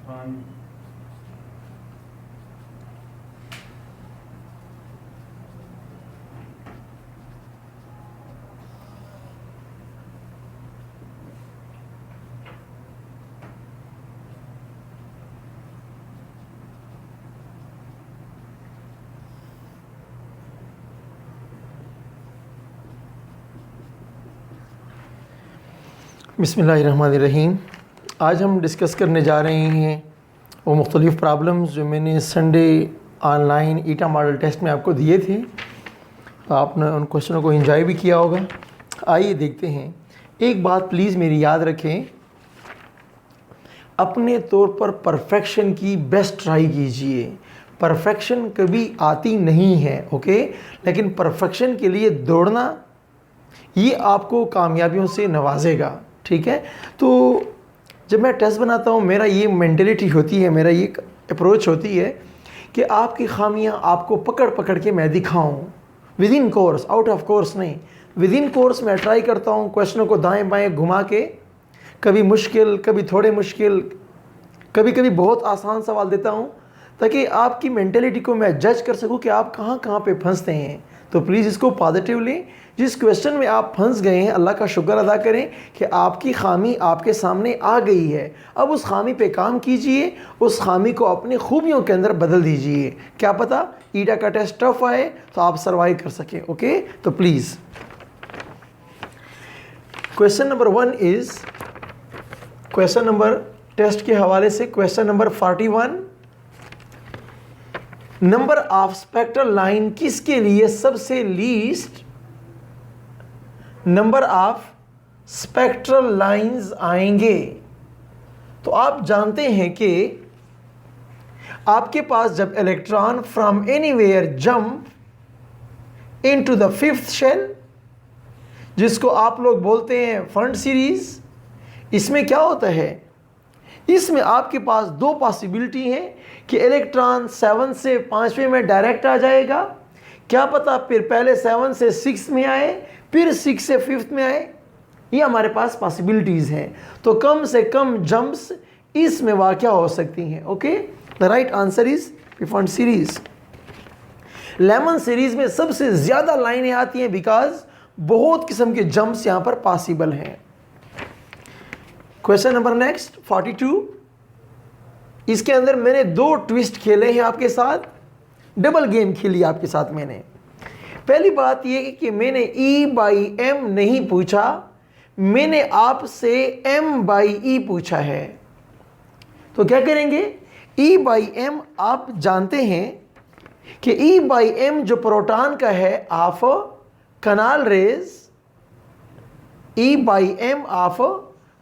One बिस्मिल्लाहिर्रहमानिर्रहीम। आज हम डिस्कस करने जा रहे हैं वो मुख्तलिफ़ प्रॉब्लम्स जो मैंने संडे ऑनलाइन ईटा मॉडल टेस्ट में आपको दिए थे। आपने उन क्वेश्चनों को एंजॉय भी किया होगा। आइए देखते हैं। एक बात प्लीज़ मेरी याद रखें, अपने तौर पर परफेक्शन की बेस्ट ट्राई कीजिए। परफेक्शन कभी आती नहीं है, ओके, लेकिन परफेक्शन के लिए दौड़ना ये आपको कामयाबियों से नवाजेगा, ठीक है। तो जब मैं टेस्ट बनाता हूँ, मेरा ये मेंटलिटी होती है, मेरा ये अप्रोच होती है कि आपकी खामियां आपको पकड़ पकड़ के मैं दिखाऊं। With in course, out of course नहीं, विद इन कोर्स मैं ट्राई करता हूँ क्वेश्चनों को दाएं बाएं घुमा के, कभी मुश्किल, कभी थोड़े मुश्किल, कभी कभी बहुत आसान सवाल देता हूँ, ताकि आपकी मेंटलिटी को मैं जज कर सकूँ कि आप कहाँ कहाँ पे फंसते हैं। तो प्लीज़ इसको पॉजिटिव लें। जिस क्वेश्चन में आप फंस गए हैं, अल्लाह का शुक्र अदा करें कि आपकी खामी आपके सामने आ गई है। अब उस खामी पे काम कीजिए, उस खामी को अपनी खूबियों के अंदर बदल दीजिए। क्या पता ईटा का टेस्ट टफ आए तो आप सर्वाइव कर सकें, ओके। तो please question number 1 is question number test के हवाले से question number 41। Number of spectral line किसके लिए सबसे least number of spectral lines आएंगे? तो आप जानते हैं कि आपके पास जब electron from anywhere jump into the fifth shell, जिसको आप लोग बोलते हैं फंड सीरीज, इसमें क्या होता है, इसमें आपके पास दो पॉसिबिलिटी है कि इलेक्ट्रॉन 7 से 5वें में डायरेक्ट आ जाएगा। क्या पता फिर पहले 7 से 6 में आए, फिर 6 से 5th में आए। ये हमारे पास पॉसिबिलिटीज़ हैं। तो कम से कम जंप्स इसमें वाक़या हो सकती हैं, okay. The right answer is fund series. Lyman series में सबसे ज़्यादा लाइनें आती हैं बिकॉज बहुत किस्म के जंप्स यहाँ पर पॉसिबल हैं। Question number next 42। इसके अंदर मैंने 2 ट्विस्ट खेले हैं आपके साथ, डबल गेम खेली आपके साथ मैंने। पहली बात यह कि मैंने E/M नहीं पूछा, मैंने आपसे M/E पूछा है। तो क्या करेंगे, E/M आप जानते हैं कि E/M जो प्रोटॉन का है of canal rays, E/M of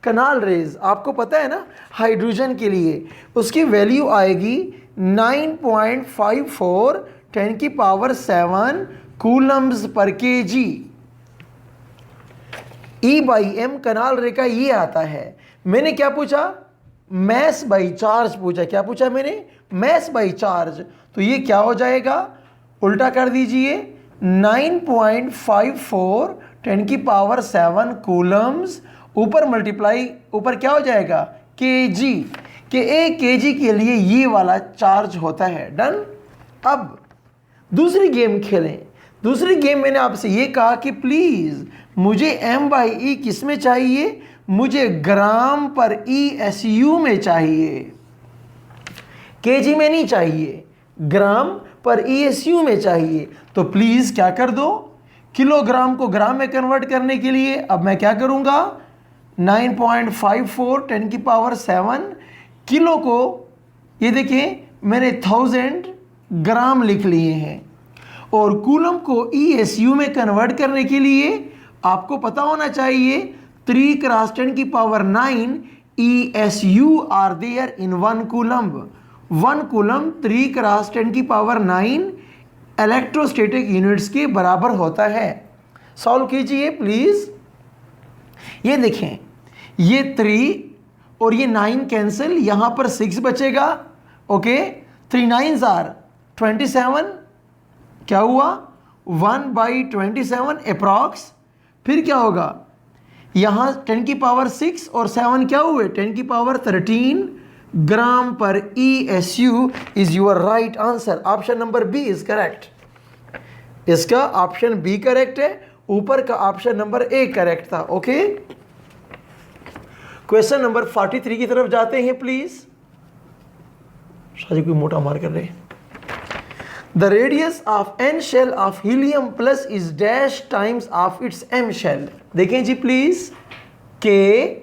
canal rays आपको पता है ना, हाइड्रोजन के लिए उसकी वैल्यू आएगी 9.54 10⁻⁷ कूलम्स पर केजी। E/M कनाल रे का ये आता है। मैंने क्या पूछा, मैस बाई चार्ज पूछा। क्या पूछा मैंने, मैस बाई चार्ज। तो ये क्या हो जाएगा, उल्टा कर दीजिए, 9.54 10⁻⁷ कूलम्स ऊपर मल्टीप्लाई, ऊपर क्या हो जाएगा, केजी, के 1 केजी के लिए ये वाला चार्ज होता है। डन। अब दूसरी गेम खेलें। दूसरी गेम मैंने आपसे ये कहा कि प्लीज़ मुझे M/E किस में चाहिए, मुझे ग्राम पर ESU में चाहिए, केजी में नहीं चाहिए, ग्राम पर ESU में चाहिए। तो प्लीज़ क्या कर दो, किलोग्राम को ग्राम में कन्वर्ट करने के लिए अब मैं क्या करूँगा, 9.54 10⁻⁷ किलो को, ये देखिए मैंने 1000 ग्राम लिख लिए हैं, और कूलम को ESU में कन्वर्ट करने के लिए आपको पता होना चाहिए 3 × 10⁹ ESU are there in 1 coulomb. 1 coulomb 3 × 10⁹ electrostatic units के बराबर होता है। सॉल्व कीजिए प्लीज़। ये देखें, ये 3 और ये 9 कैंसिल, यहाँ पर 6 बचेगा, ओके। 3 9s आर 27, क्या हुआ 1/27 अप्रॉक्स। फिर क्या होगा, यहाँ 10⁻⁶ और 7 क्या हुए 10⁻13 ग्राम पर ESU is your right answer. Option number B is correct. इसका ऑप्शन बी करेक्ट है, ऊपर का ऑप्शन नंबर ए करेक्ट था। ओके, क्वेश्चन नंबर 43 की तरफ जाते हैं प्लीज। शादी कोई मोटा मार कर रहे। The radius of n shell of helium plus is dash times of its m shell. देखें जी प्लीज, KLMN,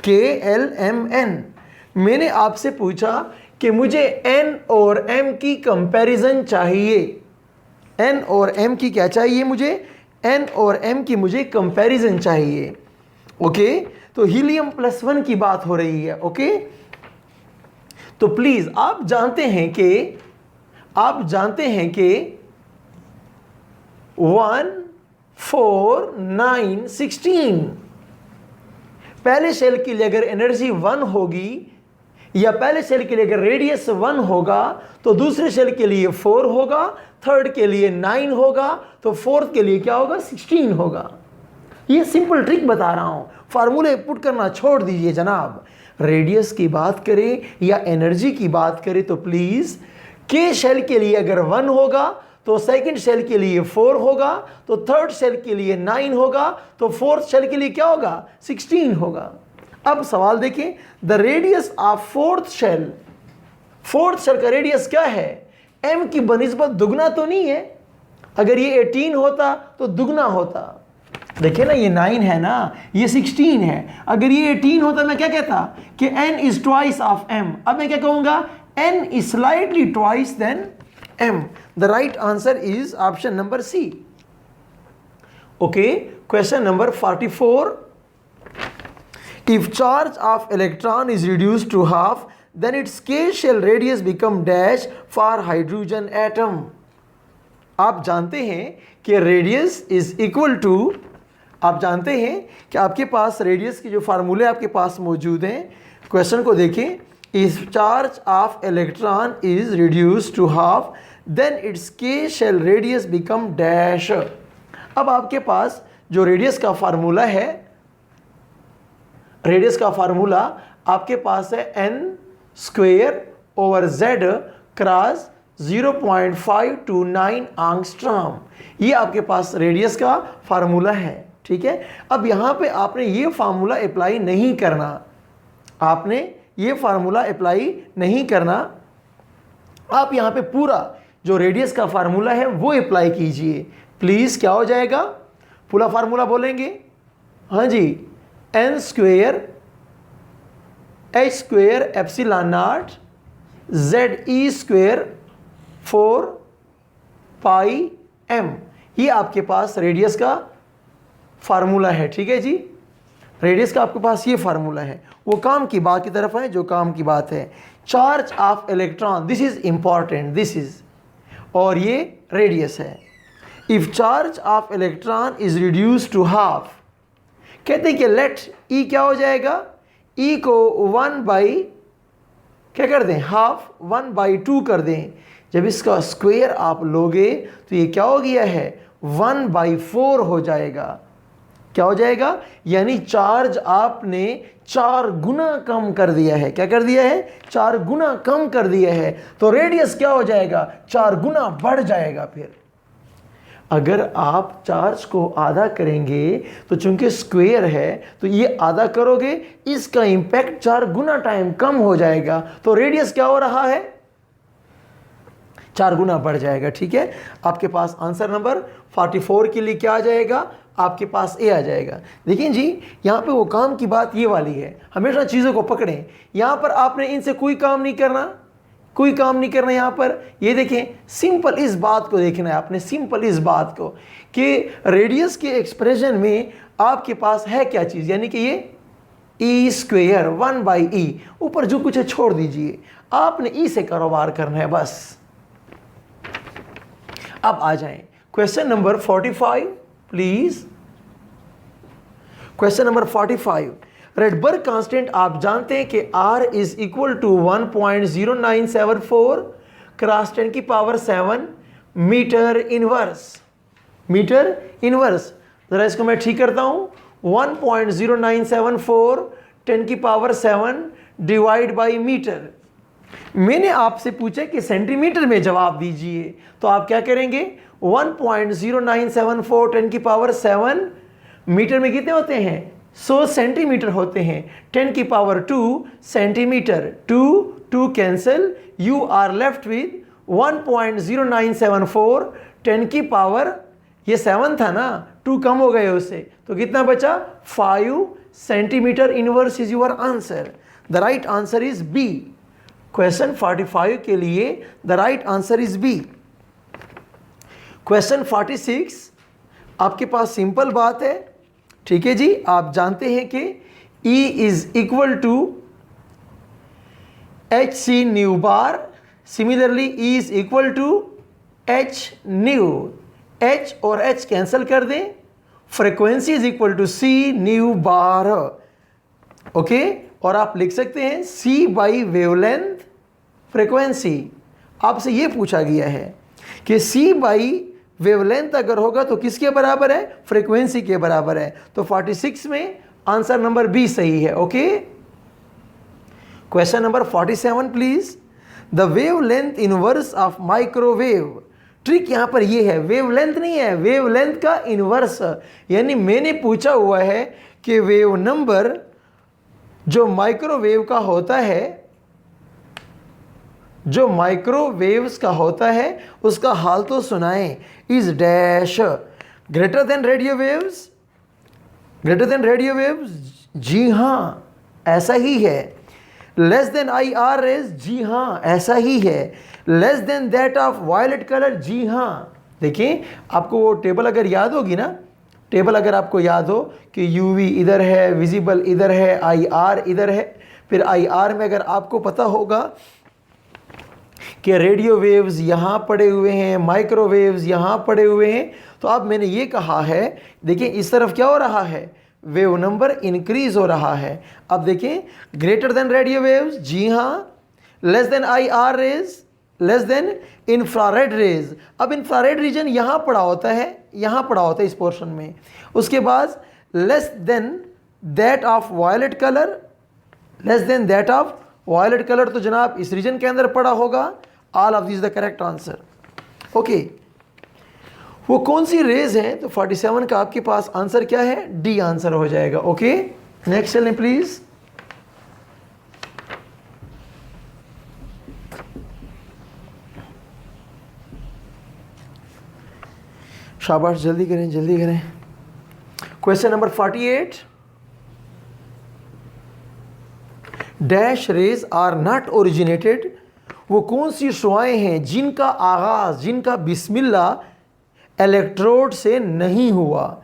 KLMN। मैंने आपसे पूछा कि मुझे n और m की कंपैरिजन चाहिए। n और m की क्या चाहिए मुझे? n और m की मुझे कंपैरिजन चाहिए। ओके, तो हीलियम +1 की बात हो रही है। ओके, तो प्लीज आप जानते हैं कि 1 4 9 16 पहले सेल के लिए अगर एनर्जी 1 होगी, या पहले सेल के लिए अगर रेडियस 1 होगा, तो दूसरे सेल के लिए 4 होगा, थर्ड के लिए 9 होगा, तो फोर्थ के लिए क्या होगा? 16 होगा। ये सिंपल ट्रिक बता रहा हूं, फार्मूले पुट करना छोड़ दीजिए जनाब। रेडियस की बात करें या एनर्जी की बात करें तो प्लीज के सेल के लिए अगर 1 होगा तो सेकंड सेल के लिए 4 होगा, तो थर्ड सेल के लिए 9 होगा, तो फोर्थ सेल के लिए क्या होगा? 16 होगा। अब सवाल देखें, the radius of fourth cell का रेडियस क्या है? m की बनिस्बत दुगना तो नहीं है। अगर ये 18 होता तो दुगना होता। देखिए ना, ये 9 है ना, ये 16 है। अगर ये 18 होता मैं क्या कहता कि n is twice of m। अब मैं क्या कहूंगा? n is slightly twice than m। The right answer is option number C. Okay, question number 44। If charge of electron is reduced to half, then its k shell radius become dash for hydrogen atom। आप जानते हैं कि radius is equal to, आप जानते हैं कि आपके पास radius के जो फार्मूले आपके पास मौजूद हैं। क्वेश्चन को देखें, if charge of electron is reduce to half then its K shell radius become dash. अब आपके पास जो रेडियस का फार्मूला है, रेडियस का फार्मूला आपके पास है n² z क्रॉस 0.529 एंगस्ट्रॉम। ये आपके पास रेडियस का फार्मूला है। ठीक है, अब यहाँ पे आपने ये फार्मूला अप्लाई नहीं करना, आपने ये फार्मूला अप्लाई नहीं करना। आप यहाँ पे पूरा जो रेडियस का फार्मूला है वो अप्लाई कीजिए प्लीज़। क्या हो जाएगा? पूरा फार्मूला बोलेंगे? हाँ जी, n² h² epsilon not ze² 4 pi m। ये आपके पास रेडियस का फार्मूला है। ठीक है जी, रेडियस का आपके पास ये फार्मूला है। वो काम की बात की तरफ है, जो काम की बात है। Charge of electron, this is important, this is, और ये रेडियस है। If charge of electron is reduce to half, कहते हैं कि लेट ई क्या हो जाएगा? ई को 1 बाई क्या कर दें? हाफ 1/2 कर दें। जब इसका स्क्वायर आप लोगे तो ये क्या हो गया है? 1/4 हो जाएगा। क्या हो जाएगा? यानी चार्ज आपने 4 गुना कम कर दिया है। क्या कर दिया है? 4 गुना कम कर दिया है। तो रेडियस क्या हो जाएगा? 4 गुना बढ़ जाएगा। फिर अगर आप चार्ज को आधा करेंगे तो चूंकि स्क्वायर है तो ये आधा करोगे, इसका इंपैक्ट 4 गुना टाइम कम हो जाएगा। तो रेडियस क्या हो रहा है? 4 गुना बढ़ जाएगा। ठीक है, आपके पास आंसर नंबर 44 के लिए क्या आ जाएगा? आपके पास ए आ जाएगा। देखिए जी, यहाँ पे वो काम की बात ये वाली है, हमेशा चीज़ों को पकड़ें। यहाँ पर आपने इनसे कोई काम नहीं करना, कोई काम नहीं करना। यहाँ पर ये देखें, सिंपल इस बात को देखना है आपने, सिंपल इस बात को कि रेडियस के एक्सप्रेशन में आपके पास है क्या चीज़, यानी कि ये e² 1/e, ऊपर जो कुछ है छोड़ दीजिए, आपने ई से कारोबार करना है बस। अब आ जाएं question number 45 please. Question number 45, Rydberg constant आप जानते हैं कि R is equal to 1.0974 cross 10⁻7 metre inverse. Metre inverse, जरा इसको मैं ठीक करता हूं। 1.0974 10⁻⁷ डिवाइड बाई मीटर। मैंने आपसे पूछा कि सेंटीमीटर में जवाब दीजिए, तो आप क्या करेंगे? 1.0974 10⁻⁷, मीटर में कितने होते हैं? 100 सेंटीमीटर होते हैं। 10⁻² centimetre, 2 cancel, you are left with 1.0974 ये 7 था ना, 2 कम हो गए उससे, तो कितना बचा? 5 centimetre inverse is your answer. The right answer is B. Question 45 के लिए the right answer is B. Question 46 आपके पास सिंपल बात है, ठीक है जी। आप जानते हैं कि E is equal to H C nu bar. Similarly E is equal to H nu. H और H कैंसिल कर दें, frequency is equal to C nu bar. Okay, और आप लिख सकते हैं C बाई वेवलेंथ फ्रीक्वेंसी। आपसे ये पूछा गया है कि C बाई वेवलेंथ अगर होगा तो किसके बराबर है? फ्रीक्वेंसी के बराबर है। तो 46 में आंसर नंबर बी सही है। Okay, question number 47 please. The wavelength inverse of microwave. Trick यहां पर ये है, वेवलेंथ नहीं है, वेवलेंथ का इनवर्स। यानी मैंने पूछा हुआ है कि वेव नंबर जो माइक्रोवेव का होता है, जो माइक्रोवेव्स का होता है, उसका हाल तो सुनाएं। Is dash greater than radio waves? Greater than radio waves, जी हाँ ऐसा ही है। लेस देन IR रेज, जी हाँ ऐसा ही है। Less than that of violet colour, जी हाँ। देखिए आपको वो टेबल अगर याद होगी ना, टेबल अगर आपको याद हो कि UV इधर है, विजिबल इधर है, IR इधर है, फिर IR में अगर आपको पता होगा कि रेडियो वेव्स यहाँ पड़े हुए हैं, माइक्रोवेव्स यहाँ पड़े हुए हैं, तो अब मैंने ये कहा है, देखिए इस तरफ क्या हो रहा है? वेव नंबर इंक्रीज हो रहा है। अब देखिए ग्रेटर देन रेडियो वेव्स, जी हाँ। Less than IR rays, less than infrared rays. अब इंफ्रारेड रीजन यहाँ पड़ा होता है, यहाँ पड़ा होता है इस पोर्शन में। उसके बाद less than that of violet colour, less than that of violet colour तो जनाब इस रीजन के अंदर पड़ा होगा। All of this the correct answer. Okay, वो कौन सी रेज है? तो 47 का आपके पास आंसर क्या है? डी आंसर हो जाएगा। ओके, नेक्स्ट चलें प्लीज। शाबाश, जल्दी करें जल्दी करें। Question number 48। Dash rays are not originated. वो कौन सी शुआएं हैं जिनका आगाज, जिनका बिस्मिल्लाह इलेक्ट्रोड से नहीं हुआ?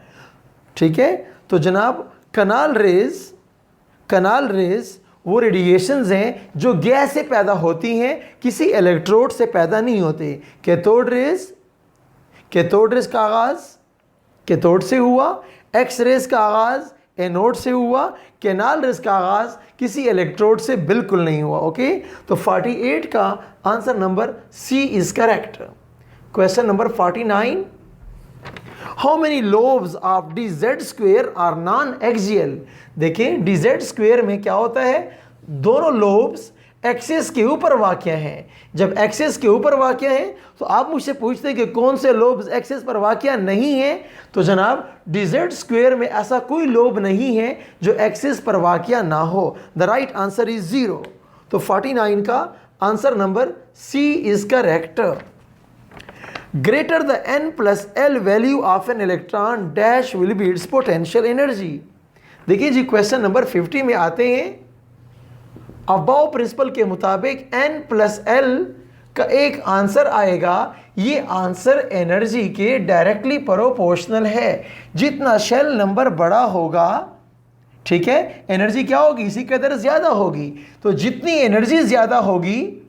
ठीक है, तो जनाब कनाल रेज वो रेडिएशंस हैं जो गैस से पैदा होती हैं, किसी इलेक्ट्रोड से पैदा नहीं होते। कैथोड रेज का आगाज कैथोड से हुआ। एक्स रेज का आगाज एनोड से हुआ। कैनाल रेज का आगाज किसी इलेक्ट्रोड से बिल्कुल नहीं हुआ। ओके, तो 48 का answer number C is correct. Question number 49। How many lobes of DZ² are non axial? देखिए DZ² में क्या होता है? दोनों लोब्स एक्सिस के ऊपर वाक़या हैं। जब एक्सिस के ऊपर वाक़या है तो आप मुझसे पूछते हैं कि कौन से लोब्स एक्सिस पर वाक़या नहीं है? तो जनाब DZ² में ऐसा कोई लोब नहीं है जो एक्सिस पर वाक़या ना हो। The right answer is 0। तो 49 का answer number C is correct. Greater the n+L value of an electron dash will be its potential energy. देखिए जी, क्वेश्चन नंबर 50 में आते हैं। अबाव प्रिंसिपल के मुताबिक n+L का एक आंसर आएगा। ये आंसर एनर्जी के डायरेक्टली प्रोपोर्शनल है। जितना शेल नंबर बड़ा होगा, ठीक है, एनर्जी क्या होगी? इसी कदर ज़्यादा होगी। तो जितनी एनर्जी ज़्यादा होगी,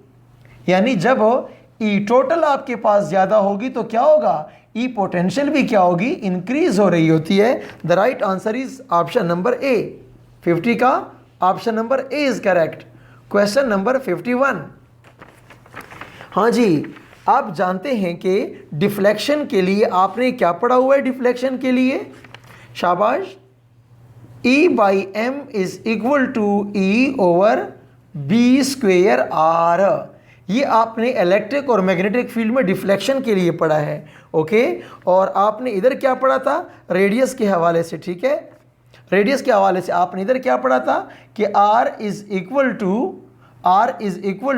यानी जब ई टोटल आपके पास ज़्यादा होगी तो क्या होगा? ई पोटेंशियल भी क्या होगी? इंक्रीज हो रही होती है। The right answer is option number ए। 50 का option number A is correct. Question number 51। हाँ जी, आप जानते हैं कि डिफ्लेक्शन के लिए आपने क्या पढ़ा हुआ है? डिफ्लेक्शन के लिए शाबाश, E by M is equal to E over B square R. ये आपने इलेक्ट्रिक और मैग्नेटिक फील्ड में डिफ्लेक्शन के लिए पढ़ा है, ओके। और आपने इधर क्या पढ़ा था, रेडियस के हवाले से, ठीक है। रेडियस के हवाले से आपने इधर क्या पढ़ा था कि R इज इक्वल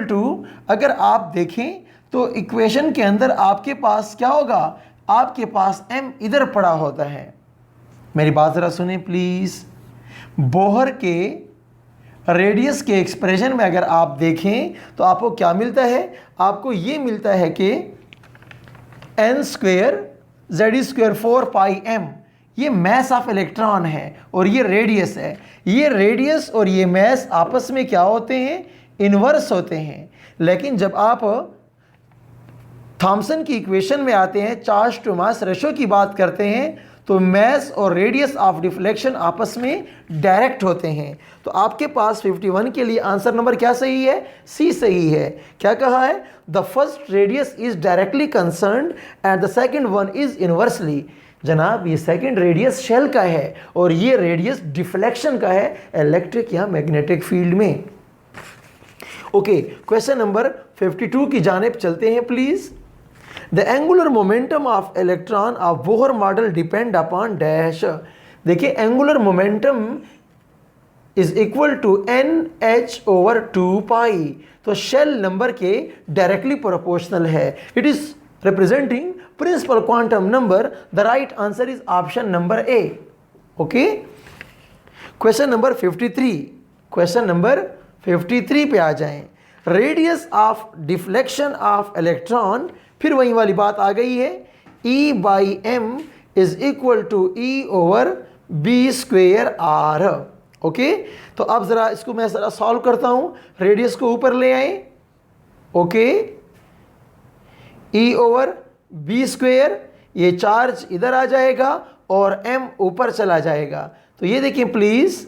टू, अगर आप देखें तो इक्वेशन के अंदर आपके पास क्या होगा, आपके पास m इधर पड़ा होता है। मेरी बात ज़रा सुने प्लीज़। बोहर के रेडियस के एक्सप्रेशन में अगर आप देखें तो आपको क्या मिलता है, आपको ये मिलता है कि n स्क्वेयर जेड स्क्वेयर 4 पाई m, ये मैस ऑफ इलेक्ट्रॉन है और ये रेडियस है। ये रेडियस और ये मैस आपस में क्या होते हैं, इन्वर्स होते हैं। लेकिन जब आप थॉमसन की इक्वेशन में आते हैं, चार्ज टू मास रेशो की बात करते हैं, तो मैस और रेडियस ऑफ डिफ्लेक्शन आपस में डायरेक्ट होते हैं। तो आपके पास 51 के लिए आंसर नंबर क्या सही है, सी सही है। क्या कहा है, the first radius is directly concerned and the second one is inversely. जनाब ये सेकंड रेडियस शेल का है और ये रेडियस डिफ्लेक्शन का है इलेक्ट्रिक या मैग्नेटिक फील्ड में। ओके, क्वेश्चन नंबर 52 की जानिब चलते हैं please. The angular momentum of electron of Bohr model depend upon dash. देखिए angular momentum is equal to n h over 2 pi, तो शेल नंबर के डायरेक्टली प्रोपोर्शनल है। It is representing principal quantum number. The right answer is option number A. Okay, question number 53, question number 53 पे आ जाएं। Radius of deflection of electron, फिर वही वाली बात आ गई है, E by M is equal to E over B square R. Okay, तो अब ज़रा इसको मैं ज़रा सॉल्व करता हूँ। रेडियस को ऊपर ले आए, okay, E over B square, ये चार्ज इधर आ जाएगा और m ऊपर चला जाएगा। तो ये देखिए प्लीज़,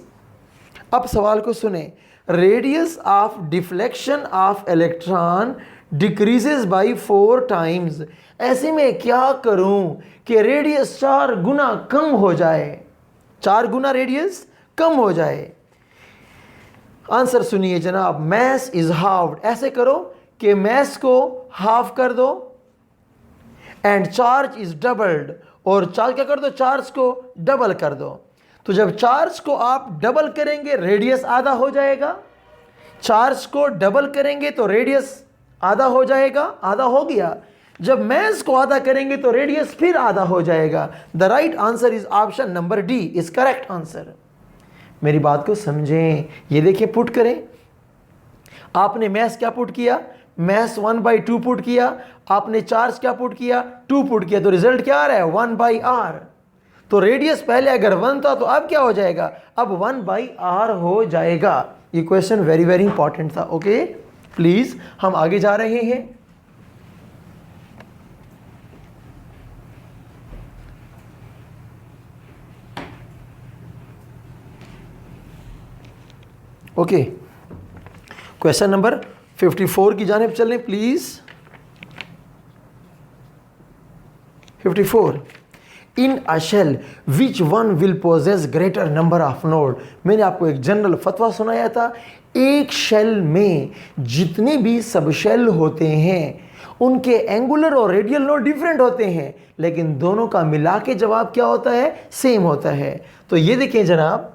अब सवाल को सुने। Radius of deflection of electron decreases by 4 times. ऐसे में क्या करूं कि रेडियस 4 गुना कम हो जाए, 4 गुना रेडियस कम हो जाए। आंसर सुनिए जनाब, मैस इज हाफ्ड। ऐसे करो कि मैस को हाफ कर दो एंड चार्ज इज डबल्ड, और चार्ज क्या कर दो, चार्ज को डबल कर दो। तो जब चार्ज को आप डबल करेंगे रेडियस आधा हो जाएगा, चार्ज को डबल करेंगे तो रेडियस आधा हो जाएगा, आधा हो गया। जब मैस को आधा करेंगे तो रेडियस फिर आधा हो जाएगा। The right answer is option number D is correct answer. मेरी बात को समझें, ये देखिए पुट करें। आपने मैस क्या पुट किया, मैस 1/2 पुट किया, आपने चार्ज क्या पुट किया, 2 पुट किया, तो रिजल्ट क्या आ रहा है 1/r। तो रेडियस पहले अगर 1 था तो अब क्या हो जाएगा, अब 1/r हो जाएगा। ये क्वेश्चन वेरी वेरी इंपॉर्टेंट था। ओके प्लीज हम आगे जा रहे हैं। ओके, क्वेश्चन नंबर 54 की जानिब चलें please. 54, in a shell which one will possess greater number of node. मैंने आपको एक जनरल फतवा सुनाया था, एक शेल में जितने भी सब शेल होते हैं उनके एंगुलर और रेडियल नोड डिफरेंट होते हैं, लेकिन दोनों का मिला के जवाब क्या होता है, सेम होता है। तो ये देखें जनाब,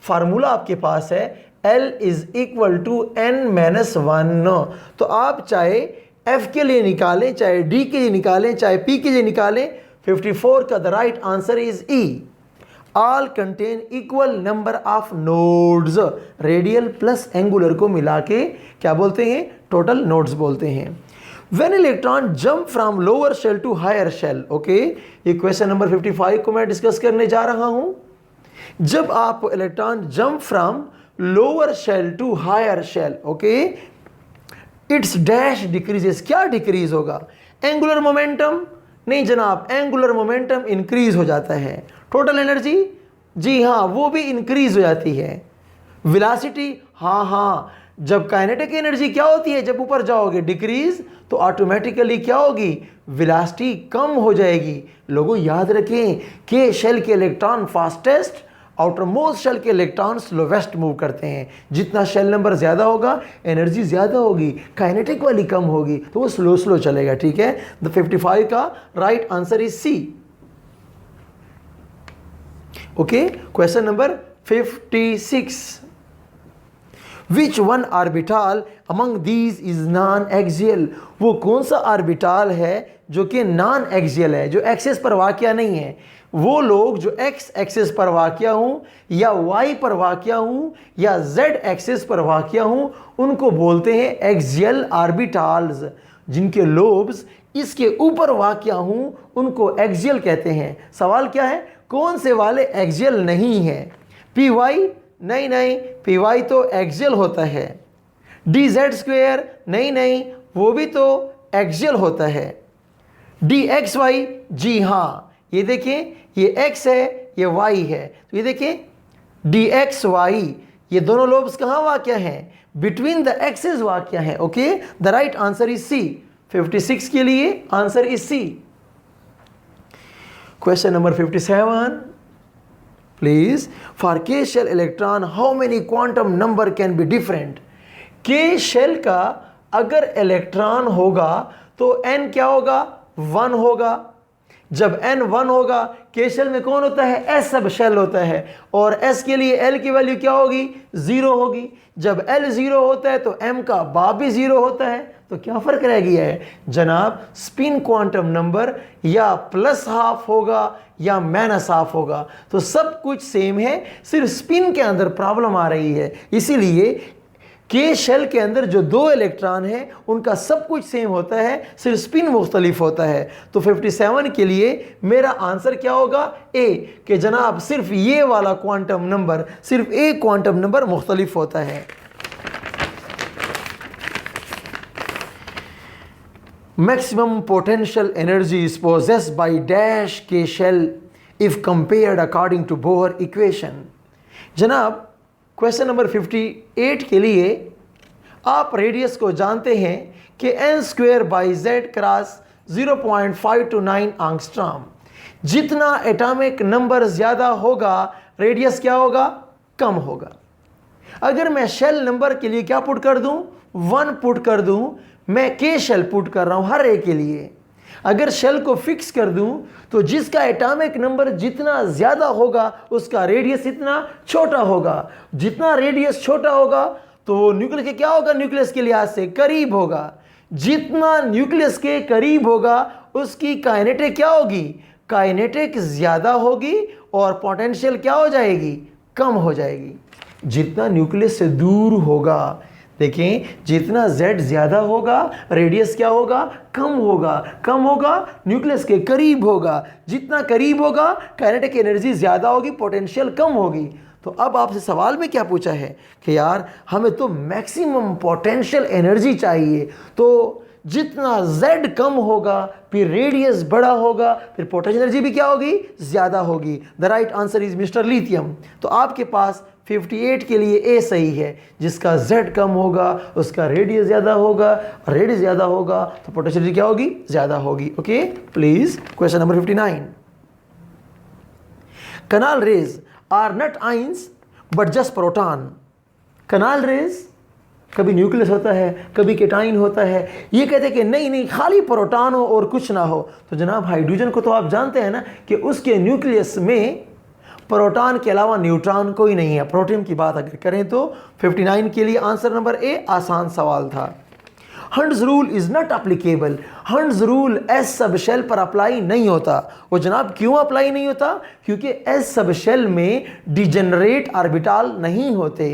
फार्मूला आपके पास है L is equal to n-1। तो आप चाहे F के लिए निकालें, चाहे D के लिए निकालें, चाहे P के लिए निकालें, 54 का the right answer is E। All contain equal number of nodes. Radial plus angular को मिला के क्या बोलते हैं, टोटल नोड्स बोलते हैं। When electron jump from lower shell to higher shell. Okay, ये क्वेश्चन नंबर 55 को मैं डिस्कस करने जा रहा हूं। जब आप electron jump from lower shell to higher shell, okay, its dash decreases. क्या डिक्रीज होगा, एंगुलर मोमेंटम? नहीं जनाब, एंगुलर मोमेंटम इंक्रीज हो जाता है। टोटल एनर्जी, जी हाँ, वो भी इंक्रीज हो जाती है। वेलोसिटी, हाँ, जब काइनेटिक एनर्जी क्या होती है, जब ऊपर जाओगे डिक्रीज, तो ऑटोमेटिकली क्या होगी, वेलोसिटी कम हो जाएगी। लोगों याद रखें कि शेल के electron fastest outermost shell के इलेक्ट्रॉन स्लोवेस्ट मूव करते हैं। जितना शेल नंबर ज़्यादा होगा एनर्जी ज़्यादा होगी, काइनेटिक वाली कम होगी, तो वो स्लो स्लो चलेगा। ठीक है, द 55 का right answer is C. Okay, question number 56, which one orbital among these is non axial? वो कौन सा आर्बिटाल है जो कि नॉन एक्सियल है, जो एक्सेस पर वाक़या नहीं है? वो लोग जो एक्स एक्सेस पर वाक़या हूँ या वाई पर वाक़या हूँ या जेड एक्सेस पर वाक़या हूँ, उनको बोलते हैं एक्सियल आर्बिटाल्स। जिनके लोब्स इसके ऊपर वाक़या हूँ उनको एक्सियल कहते हैं। सवाल क्या है, कौन से वाले एक्सियल नहीं है? P Y? नहीं नहीं, पी वाई तो एक्सियल होता है। D Z square? नहीं नहीं, वो भी तो एक्सियल होता है। D x Y? जी हाँ, ये देखिए, ये एक्स है, ये वाई है, तो ये देखिए डी एक्स वाई, ये दोनों लोब्स कहाँ वाक़या हैं? बिटवीन द एक्सेस वाक़या है। Okay, the right answer is C. 56 के लिए answer is C. Question number 57, please, for K shell electron how many quantum number can be different? K shell का अगर इलेक्ट्रॉन होगा तो n क्या होगा? 1 होगा। जब n 1 होगा, के शेल में कौन होता है? s सब शेल होता है, और s के लिए l की वैल्यू क्या होगी? 0 होगी। जब l 0 होता है तो m का बाप भी 0 होता है, तो क्या फ़र्क रह गया है जनाब? स्पिन क्वांटम नंबर या प्लस हाफ होगा या माइनस हाफ होगा, तो सब कुछ सेम है, सिर्फ स्पिन के अंदर प्रॉब्लम आ रही है। इसीलिए के शेल के अंदर जो 2 इलेक्ट्रॉन हैं उनका सब कुछ सेम होता है, सिर्फ स्पिन मुख्तलिफ होता है। तो 57 के लिए मेरा आंसर क्या होगा? ए, कि जनाब सिर्फ ये वाला क्वांटम नंबर, सिर्फ एक क्वांटम नंबर मुख्तलिफ होता है। Maximum potential energy is possessed by dash K shell if compared according to Bohr equation. जनाब क्वेश्चन नंबर 58 के लिए आप रेडियस को जानते हैं कि n² by Z cross 0.529 angstrom. जितना एटॉमिक नंबर ज़्यादा होगा रेडियस क्या होगा? कम होगा। अगर मैं शेल नंबर के लिए क्या पुट कर दूं? 1 पुट कर दूं। मैं के शेल पुट कर रहा हूं हर एक के लिए। अगर शेल को फिक्स कर दूं तो जिसका एटॉमिक नंबर जितना ज़्यादा होगा उसका रेडियस इतना छोटा होगा। जितना रेडियस छोटा होगा तो वो न्यूक्लियस के क्या होगा? न्यूक्लियस के लिहाज से करीब होगा। जितना न्यूक्लियस के करीब होगा उसकी काइनेटिक क्या होगी? काइनेटिक ज़्यादा होगी और पोटेंशियल क्या हो जाएगी? कम हो जाएगी। जितना न्यूक्लियस से दूर होगा, देखें, जितना Z ज़्यादा होगा रेडियस क्या होगा? कम होगा। कम होगा, न्यूक्लियस के करीब होगा। जितना करीब होगा काइनेटिक एनर्जी ज़्यादा होगी, पोटेंशियल कम होगी। तो अब आपसे सवाल में क्या पूछा है कि यार हमें तो मैक्सिमम पोटेंशियल एनर्जी चाहिए, तो जितना Z कम होगा फिर रेडियस बड़ा होगा, फिर पोटेंशियल एनर्जी भी क्या होगी? ज़्यादा होगी। The right answer is mister lithium. तो आपके पास 58 के लिए ए सही है। जिसका Z कम होगा उसका रेडियस ज़्यादा होगा, और रेडियस ज़्यादा होगा तो पोटेंशियल एनर्जी क्या होगी? ज़्यादा होगी। Okay, please, question number 59, canal rays are not ions but just proton. Canal rays कभी न्यूक्लियस होता है, कभी केटाइन होता है। ये कहते हैं कि नहीं नहीं, खाली प्रोटॉन हो और कुछ ना हो। तो जनाब हाइड्रोजन को तो आप जानते हैं ना कि उसके न्यूक्लियस में प्रोटॉन के अलावा न्यूट्रॉन कोई नहीं है। प्रोटॉन की बात अगर करें तो 59 के लिए आंसर नंबर ए आसान सवाल था। Hund's rule is not applicable. Hund's rule S subshell shell apply नहीं होता। वो जनाब क्यों अप्लाई नहीं होता? क्योंकि एस सब शेल में डिजेनरेट ऑर्बिटल नहीं होते।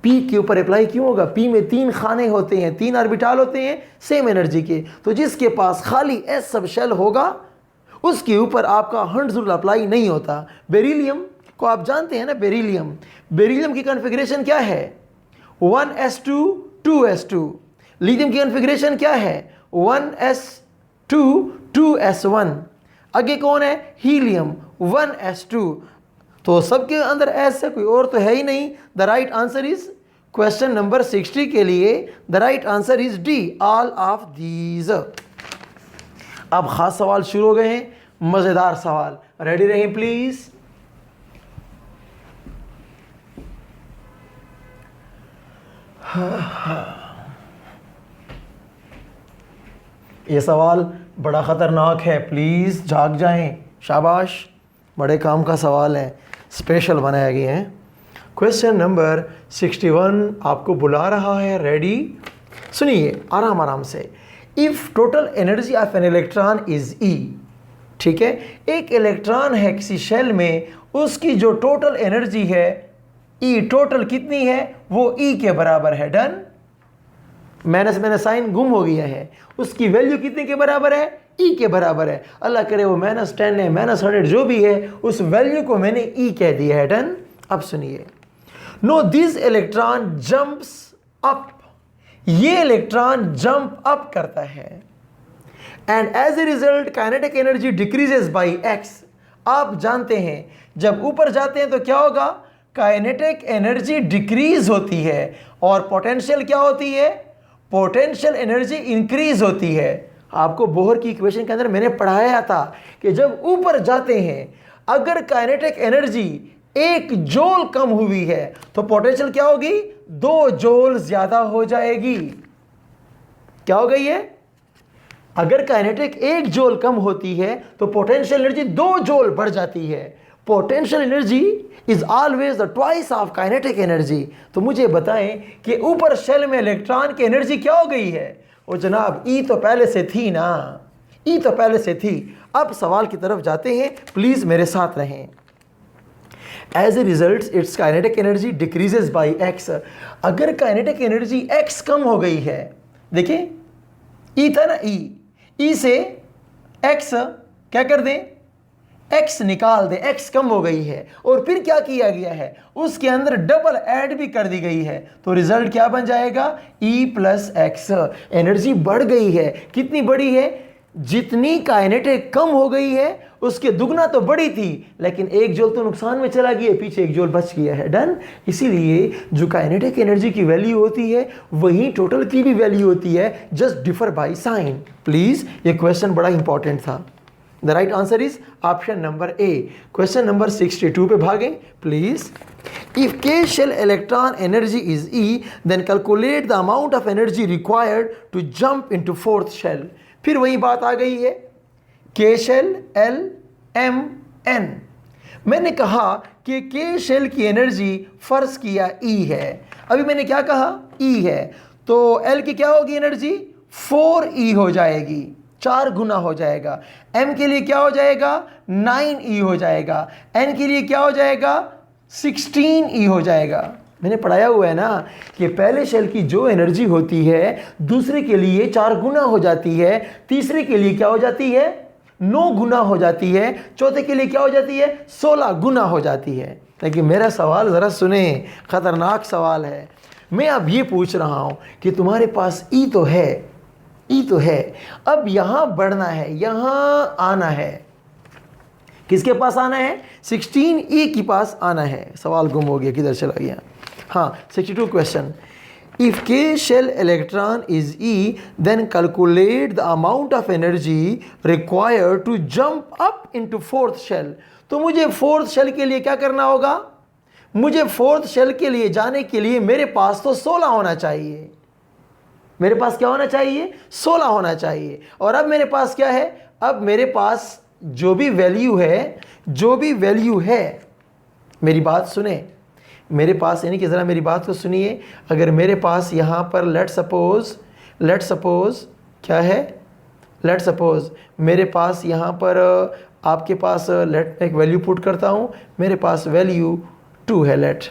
पी के ऊपर अप्लाई क्यों होगा? पी में 3 खाने होते हैं, 3 ऑर्बिटल होते हैं सेम एनर्जी के। तो जिसके पास खाली एस सब शेल होगा उसके ऊपर आपका हंड्स रूल अप्लाई नहीं होता। बेरिलियम को आप जानते हैं ना, बेरिलियम, बेरिलियम की कॉन्फ़िगरेशन क्या है? 1s2 2s2। लिथियम की कॉन्फ़िगरेशन क्या है? 1s2 2s1। आगे कौन है? Helium 1s2। तो सबके अंदर एस है, कोई और तो है ही नहीं। The right answer is question number 60 के लिए the right answer is D, all of these. अब खास सवाल शुरू हो गए हैं, मज़ेदार सवाल। रेडी रहें प्लीज। ये सवाल बड़ा ख़तरनाक है, प्लीज़ जाग जाएं। शाबाश, बड़े काम का सवाल है, स्पेशल बनाया गया है। क्वेश्चन नंबर 61 आपको बुला रहा है, रेडी? सुनिए आराम आराम से। If total energy of an electron is E, ठीक है, एक इलेक्ट्रॉन है किसी शेल में, उसकी जो टोटल एनर्जी है ई, टोटल कितनी है? वो ई के बराबर है। डन। मैंने साइन गुम हो गया है, उसकी वैल्यू कितने के बराबर है? ई के बराबर है। अल्लाह करे वो -10 है, -100 जो भी है, उस वैल्यू को मैंने ई कह दिया है। डन। अब सुनिए, know this electron jumps up, ये इलेक्ट्रॉन जंप अप करता है, and as a result kinetic energy decreases by X. आप जानते हैं जब ऊपर जाते हैं तो क्या होगा? काइनेटिक एनर्जी डिक्रीज होती है, और पोटेंशियल क्या होती है? पोटेंशियल एनर्जी इंक्रीज होती है। आपको बोहर की इक्वेशन के अंदर मैंने पढ़ाया था कि जब ऊपर जाते हैं, अगर काइनेटिक एनर्जी 1 जूल कम हुई है तो पोटेंशियल क्या होगी? 2 जूल ज्यादा हो जाएगी। क्या हो गई है? अगर काइनेटिक 1 जूल कम होती है तो पोटेंशियल एनर्जी 2 जूल बढ़ जाती है। Potential energy is always the twice of kinetic energy. तो मुझे बताएं कि ऊपर शेल में इलेक्ट्रॉन की एनर्जी क्या हो गई है? ओ जनाब, ई तो पहले से थी ना, ई तो पहले से थी। अब सवाल की तरफ जाते हैं, प्लीज मेरे साथ रहें। As a result its kinetic energy decreases by X. अगर काइनेटिक एनर्जी एक्स कम हो गई है, देखिए ई था ना, ई से एक्स क्या कर दें? एक्स निकाल दें, एक्स कम हो गई है, और फिर क्या किया गया है? उसके अंदर डबल ऐड भी कर दी गई है, तो रिजल्ट क्या बन जाएगा? E plus x. एनर्जी बढ़ गई है। कितनी बड़ी है? जितनी काइनेटिक कम हो गई है उसके दुगना तो बड़ी थी, लेकिन 1 जूल तो नुकसान में चला गया, पीछे 1 जूल बच गया है। डन। इसीलिए जो काइनेटिक एनर्जी की वैल्यू होती है वही टोटल की भी वैल्यू होती है, just differ by sign. Please, ये क्वेश्चन बड़ा इंपॉर्टेंट था। The right answer is option number A. Question number 62 पे भागें प्लीज। If K shell electron energy is E, then calculate the amount of energy required to jump into 4th shell. फिर वही बात आ गई है, के शेल एल एम एन। मैंने कहा कि के शेल की एनर्जी फर्ज किया ई है। अभी मैंने क्या कहा? ई है, तो एल की क्या होगी एनर्जी? 4e हो जाएगी, 4 गुना हो जाएगा। m के लिए क्या हो जाएगा? 9e हो जाएगा। n के लिए क्या हो जाएगा? 16e हो जाएगा। मैंने पढ़ाया हुआ है ना कि पहले शेल की जो एनर्जी होती है दूसरे के लिए 4 गुना हो जाती है, तीसरे के लिए क्या हो जाती है? 9 गुना हो जाती है, चौथे के लिए क्या हो जाती है? 16 गुना हो जाती है। लेकिन मेरा सवाल ज़रा सुने, ख़तरनाक सवाल है। मैं अब ये पूछ रहा हूँ कि तुम्हारे पास ई तो है, ई तो है, अब यहाँ बढ़ना है, यहाँ आना है। किसके पास आना है? 16e के पास आना है। सवाल गुम हो गया, किधर चला गया? हाँ, 62 question. If K shell electron is E, then calculate the amount of energy required to jump up into 4th shell. तो मुझे 4th शेल के लिए क्या करना होगा? मुझे 4th शेल के लिए जाने के लिए मेरे पास तो 16 होना चाहिए। मेरे पास क्या होना चाहिए? 16 होना चाहिए। और अब मेरे पास क्या है? अब मेरे पास जो भी वैल्यू है, जो भी वैल्यू है, मेरी बात सुने, मेरे पास, यानी कि ज़रा मेरी बात को सुनिए। अगर मेरे पास यहाँ पर लेट सपोज क्या है? लेट सपोज मेरे पास यहाँ पर आपके पास लेट एक वैल्यू पुट करता हूँ, मेरे पास वैल्यू 2 है। लेट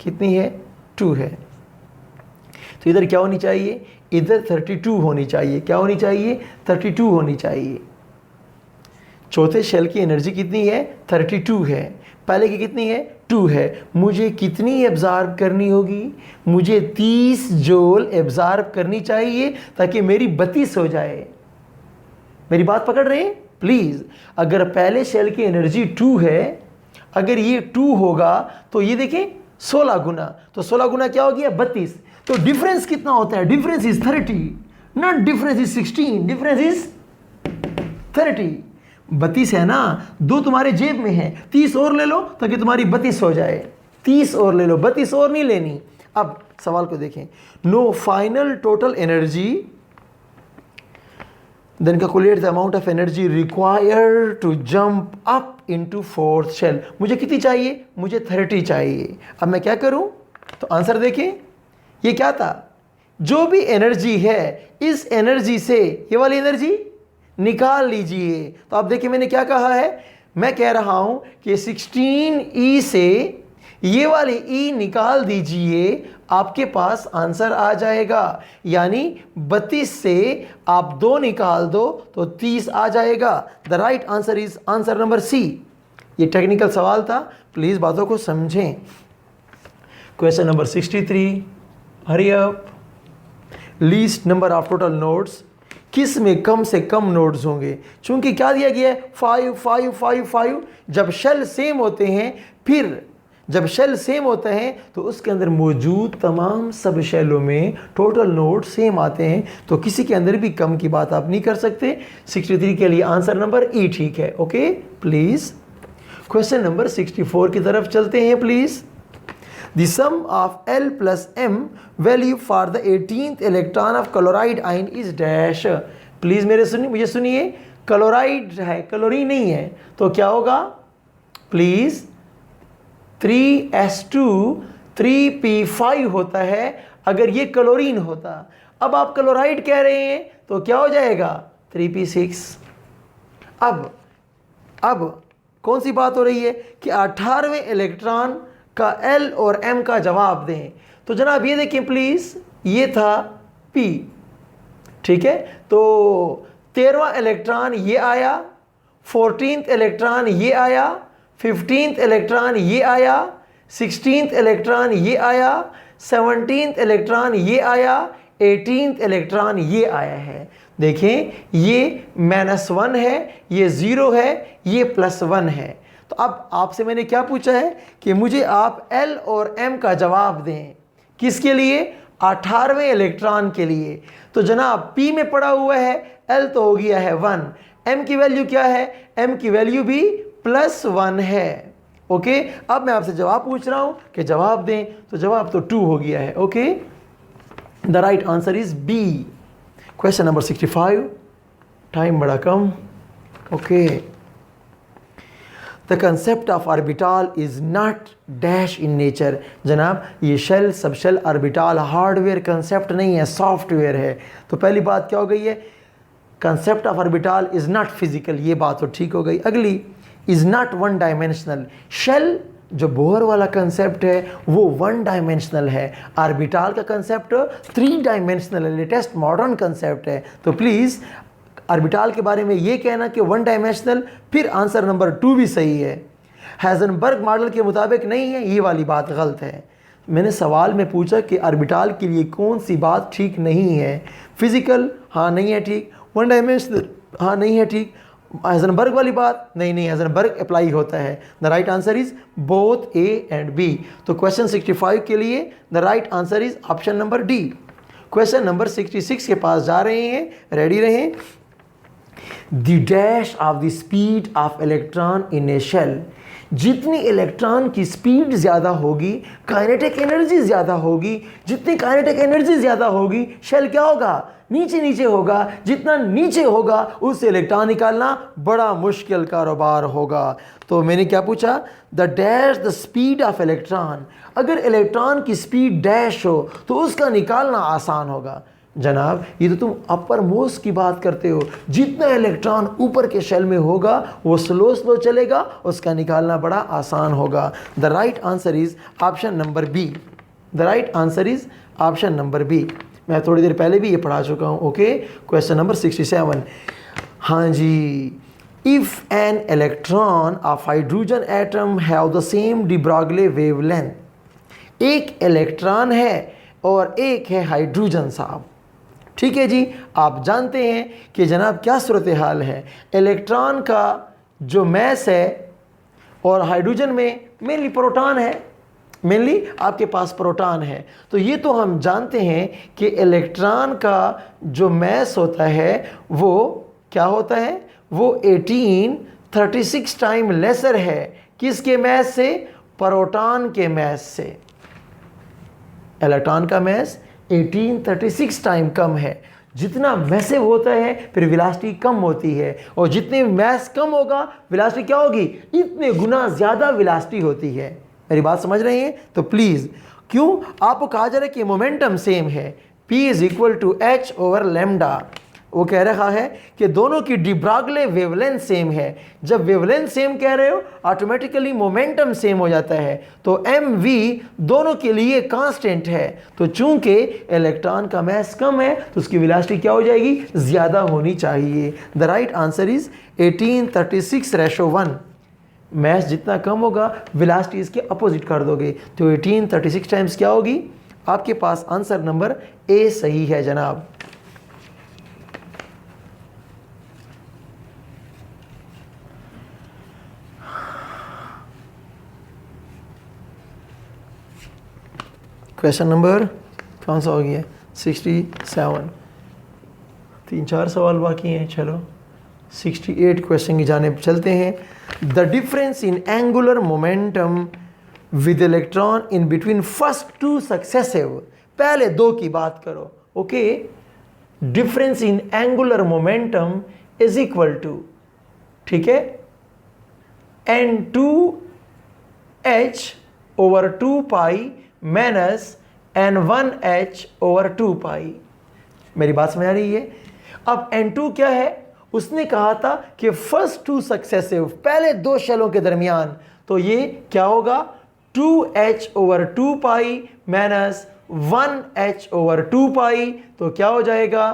कितनी है? 2 है। तो इधर क्या होनी चाहिए? इधर 32 होनी चाहिए। क्या होनी चाहिए? 32 होनी चाहिए। चौथे शेल की एनर्जी कितनी है? 32 है। पहले की कितनी है? 2 है। मुझे कितनी एब्ज़ॉर्ब करनी होगी? मुझे 30 जूल एब्ज़ॉर्ब करनी चाहिए ताकि मेरी 32 हो जाए। मेरी बात पकड़ रहे हैं प्लीज़? अगर पहले शेल की एनर्जी 2 है, अगर ये 2 होगा तो ये देखें 16 गुना, तो 16 गुना क्या हो गया? 32। तो डिफरेंस कितना होता है? Difference is 30, not difference is 16, difference is 30। 32 है ना, 2 तुम्हारे जेब में है, 30 और ले लो ताकि तुम्हारी 32 हो जाए। 30 और ले लो, 32 और नहीं लेनी। अब सवाल को देखें, no final total energy then calculate the amount of energy required to jump up into fourth shell. मुझे कितनी चाहिए? मुझे 30 चाहिए। अब मैं क्या करूं? तो आंसर देखें, ये क्या था? जो भी एनर्जी है इस एनर्जी से ये वाली एनर्जी निकाल लीजिए। तो आप देखिए मैंने क्या कहा है, मैं कह रहा हूं कि 16E से ये वाली E निकाल दीजिए, आपके पास आंसर आ जाएगा। यानी 32 से आप 2 निकाल दो तो 30 आ जाएगा। The right answer is answer number C. ये टेक्निकल सवाल था, प्लीज बातों को समझें। Question number 63, hurry up. Least number of total nodes, किस में कम से कम नोड्स होंगे? चूंकि क्या दिया गया है, 5 5 5 5। जब शेल सेम होते हैं, फिर जब शेल सेम होते हैं तो उसके अंदर मौजूद तमाम सब शेलों में टोटल नोड सेम आते हैं, तो किसी के अंदर भी कम की बात आप नहीं कर सकते। 63 के लिए आंसर नंबर ई ठीक है। ओके प्लीज क्वेश्चन नंबर 64 की तरफ चलते हैं please. The sum of L plus M value for the 18th electron of chloride ion is dash। Please मुझे सुनिए, क्लोराइड है, क्लोरीन नहीं है, तो क्या होगा? प्लीज 3s2 3p5 होता है अगर ये क्लोरीन होता। अब आप क्लोराइड कह रहे हैं तो क्या हो जाएगा? 3p6। अब कौन सी बात हो रही है कि 18वें इलेक्ट्रॉन का L और M का जवाब दें। तो जनाब ये देखिए प्लीज, ये था P, ठीक है। तो 13वां इलेक्ट्रॉन ये आया, 14th इलेक्ट्रॉन ये आया, 15th इलेक्ट्रॉन ये आया, 16th इलेक्ट्रॉन ये आया, 17th इलेक्ट्रॉन ये आया, 18th इलेक्ट्रॉन ये आया है। देखें ये -1 है, ये 0 है, ये +1 है। तो अब आपसे मैंने क्या पूछा है कि मुझे आप L और M का जवाब दें। किसके लिए? 18वें इलेक्ट्रॉन के लिए। तो जनाब P में पड़ा हुआ है, L तो हो गया है 1, M की वैल्यू क्या है? M की वैल्यू भी +1 है। ओके, अब मैं आपसे जवाब पूछ रहा हूं कि जवाब दें, तो जवाब तो 2 हो गया है। Okay, the right answer is B। Question number 65, time बड़ा कम। Okay, the concept of orbital is not dash in nature. जनाब ये शेल सब शेल ऑर्बिटल हार्डवेयर कंसेप्ट नहीं है, सॉफ्टवेयर है। तो पहली बात क्या हो गई है? Concept of orbital is not physical, ये बात तो ठीक हो गई। अगली, is not one dimensional. Shell जो बोहर वाला कंसेप्ट है वो 1 डायमेंशनल है, ऑर्बिटल का कंसेप्ट 3 डायमेंशनल है, लेटेस्ट मॉडर्न कंसेप्ट है। तो प्लीज़ ऑर्बिटल के बारे में ये कहना कि 1 डायमेंशनल, फिर आंसर नंबर 2 भी सही है। हाइजेनबर्ग मॉडल के मुताबिक नहीं है, ये वाली बात गलत है। मैंने सवाल में पूछा कि ऑर्बिटल के लिए कौन सी बात ठीक नहीं है? फिजिकल, हाँ नहीं है ठीक। 1 डायमेंशनल, हाँ नहीं है ठीक। हाइजेनबर्ग वाली बात नहीं, हाइजेनबर्ग अप्लाई होता है। The right answer is both A and B. तो क्वेश्चन 65 के लिए the right answer is option number D. Question number 66 के पास जा रहे हैं, रेडी रहें। The dash of the speed of electron in a shell. जितनी इलेक्ट्रॉन की स्पीड ज़्यादा होगी, काइनेटिक एनर्जी ज़्यादा होगी। जितनी काइनेटिक एनर्जी ज़्यादा होगी, शेल क्या होगा? नीचे नीचे होगा। जितना नीचे होगा उससे इलेक्ट्रॉन निकालना बड़ा मुश्किल कारोबार होगा। तो मैंने क्या पूछा? The dash the speed of electron. अगर इलेक्ट्रॉन की स्पीड डैश हो तो उसका निकालना आसान होगा। जनाब ये तो तुम अपर मोस्ट की बात करते हो। जितना इलेक्ट्रॉन ऊपर के शेल में होगा वो स्लो स्लो चलेगा, उसका निकालना बड़ा आसान होगा। The right answer is option number B. The right answer is option number B. मैं थोड़ी देर पहले भी ये पढ़ा चुका हूँ। Okay, question number 67। हाँ जी, if an electron of hydrogen atom have the same de Broglie wavelength. एक इलेक्ट्रॉन है और एक है हाइड्रोजन साहब, ठीक है जी। आप जानते हैं कि जनाब क्या सूरत हाल है, इलेक्ट्रॉन का जो मैस है और हाइड्रोजन में मेनली प्रोटॉन है, मेनली आपके पास प्रोटॉन है। तो ये तो हम जानते हैं कि इलेक्ट्रॉन का जो मैस होता है वो क्या होता है? वो 1836 टाइम लेसर है। किसके मैस से? प्रोटॉन के मैस से। इलेक्ट्रॉन का मास 1836 टाइम कम है। जितना मैसिव होता है फिर वेलोसिटी कम होती है, और जितने मास कम होगा वेलोसिटी क्या होगी, इतने गुना ज़्यादा वेलोसिटी होती है। मेरी बात समझ रहे हैं? तो प्लीज़, क्यों आपको कहा जा रहा है कि मोमेंटम सेम है, P is equal to H over lambda. वो कह रहा है कि दोनों की डी ब्रॉगली वेवलेंथ सेम है। जब वेवलेंथ सेम कह रहे हो ऑटोमेटिकली मोमेंटम सेम हो जाता है, तो mv दोनों के लिए कांस्टेंट है। तो चूंकि इलेक्ट्रॉन का मास कम है तो उसकी वेलोसिटी क्या हो जाएगी, ज़्यादा होनी चाहिए। The right answer is 1836:1। मास जितना कम होगा वेलोसिटी इसके अपोजिट कर दोगे, तो 1836 टाइम्स क्या होगी, आपके पास आंसर नंबर ए सही है जनाब। क्वेश्चन नंबर कौन सा हो गया, 67। 3-4 सवाल बाकी हैं। चलो 68 क्वेश्चन की जानिब चलते हैं। The difference in angular momentum with electron in between first two successive, पहले दो की बात करो, okay. Difference in angular momentum is equal to, ठीक है, n2h over 2 pi minus n1h over 2 pi. मेरी बात समझ आ रही है? अब n2 क्या है, उसने कहा था कि फर्स्ट टू सक्सेसिव, पहले दो शेलों के दरमियान, तो ये क्या होगा, 2h over 2 pi minus 1h over 2 pi. तो क्या हो जाएगा,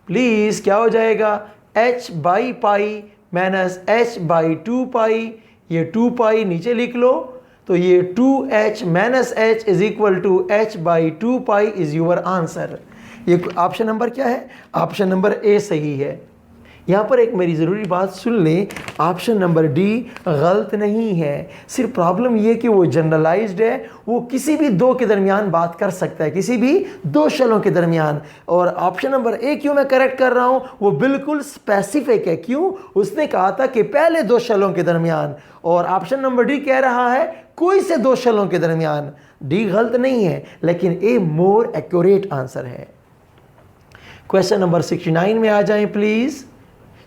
प्लीज क्या हो जाएगा, h by pi minus h by 2 pi. ये 2 पाई नीचे लिख लो, तो ये 2h minus h is equal to h by 2 pi is your answer. ये ऑप्शन नंबर क्या है, ऑप्शन नंबर ए सही है। यहाँ पर एक मेरी ज़रूरी बात सुन लें, ऑप्शन नंबर डी गलत नहीं है। सिर्फ प्रॉब्लम ये कि वो जनरलाइज्ड है, वो किसी भी दो के दरमियान बात कर सकता है, किसी भी दो शेलों के दरमियान। और ऑप्शन नंबर ए क्यों मैं करेक्ट कर रहा हूँ, वो बिल्कुल स्पेसिफिक है। क्यों, उसने कहा था कि पहले दो शेलों के दरमियान, और ऑप्शन नंबर डी कह रहा है कोई से दो शेलों के दरमियान। डी गलत नहीं है, लेकिन ए मोर एक्यूरेट आंसर है। क्वेश्चन नंबर 69 में आ जाएं प्लीज़।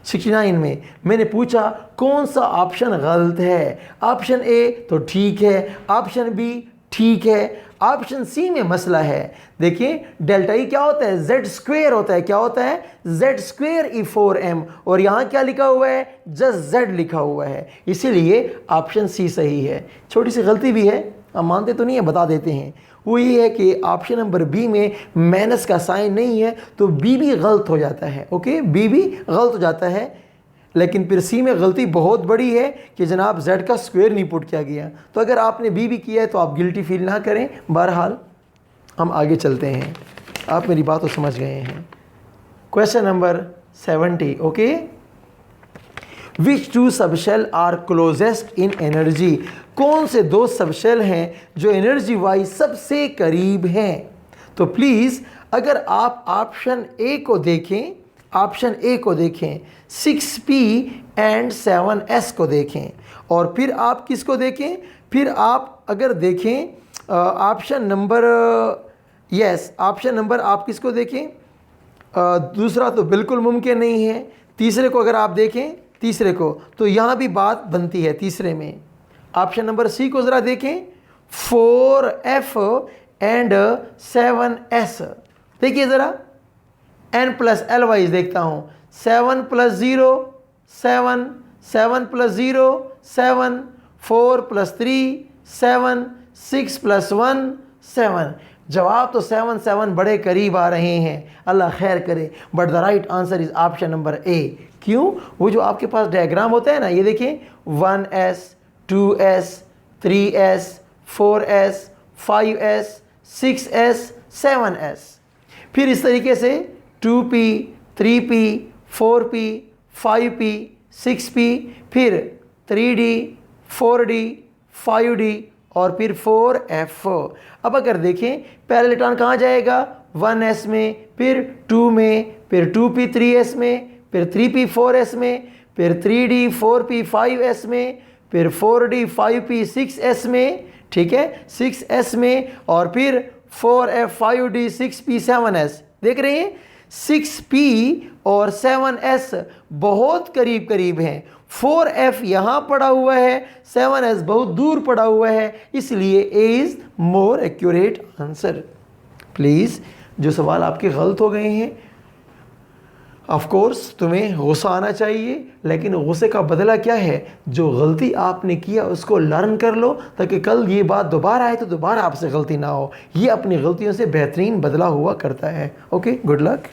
69 में मैंने पूछा कौन सा ऑप्शन गलत है। ऑप्शन ए तो ठीक है, ऑप्शन बी ठीक है, ऑप्शन सी में मसला है। देखिए डेल्टा ई क्या होता है, जेड स्क्वेयर होता है। क्या होता है, जेड स्क्वेयर E4m, और यहाँ क्या लिखा हुआ है, जस्ट जेड लिखा हुआ है, इसीलिए ऑप्शन सी सही है। छोटी सी गलती भी है, हम मानते तो नहीं है, बता देते हैं। वो ये है कि ऑप्शन नंबर बी में माइनस का साइन नहीं है, तो बी भी गलत हो जाता है। ओके, बी भी गलत हो जाता है, लेकिन फिर सी में गलती बहुत बड़ी है कि जनाब जेड का स्क्वायर नहीं पुट किया गया। तो अगर आपने बी भी किया है तो आप गिल्टी फील ना करें। बहरहाल हम आगे चलते हैं, आप मेरी बात को समझ गए हैं। Question number 70, okay. Which two subshell are closest in energy, कौन से दो सबशेल हैं जो एनर्जी वाइज सबसे करीब हैं। तो प्लीज़ अगर आप ऑप्शन ए को देखें, ऑप्शन ए को देखें, 6p एंड 7s को देखें, और फिर आप किसको देखें, फिर आप अगर देखें option number, yes option number आप किसको देखें, दूसरा तो बिल्कुल मुमकिन नहीं है। तीसरे को अगर आप देखें, तीसरे को, तो यहाँ भी बात बनती है तीसरे में। ऑप्शन नंबर सी को ज़रा देखें, 4f एंड 7s। देखिए ज़रा, n प्लस एल वाइज देखता हूँ, 7 प्लस 0 7, 7 प्लस 0 7, 4 प्लस 3 7, 6 प्लस 1 7। जवाब तो 7 7 बड़े करीब आ रहे हैं, अल्लाह खैर करे, but the right answer is option number ए। क्यों, वो जो आपके पास डायग्राम होता है ना, ये देखिए 1s 2s 3s 4s 5s 6s 7s, फिर इस तरीके से 2p 3p 4p 5p 6p, फिर 3d 4d 5d और फिर 4f। अब अगर देखें पहला इलेक्ट्रॉन कहाँ जाएगा, 1s में, फिर 2 में, फिर 2p 3s में, फिर 3p 4s में, फिर 3d 4p 5s में, फिर 4d 5p 6s में, ठीक है 6s में, और फिर 4F 5D 6P 7S, देख रहे हैं 6P और 7S बहुत करीब करीब हैं। 4F यहाँ पड़ा हुआ है, 7S बहुत दूर पड़ा हुआ है, इसलिए A is more accurate answer. Please जो सवाल आपके गलत हो गए हैं, ऑफ कोर्स तुम्हें गुस्सा आना चाहिए, लेकिन गुस्से का बदला क्या है, जो गलती आपने किया उसको लर्न कर लो, ताकि कल ये बात दोबारा आए तो दोबारा आपसे गलती ना हो। ये अपनी गलतियों से बेहतरीन बदला हुआ करता है। Okay, good luck.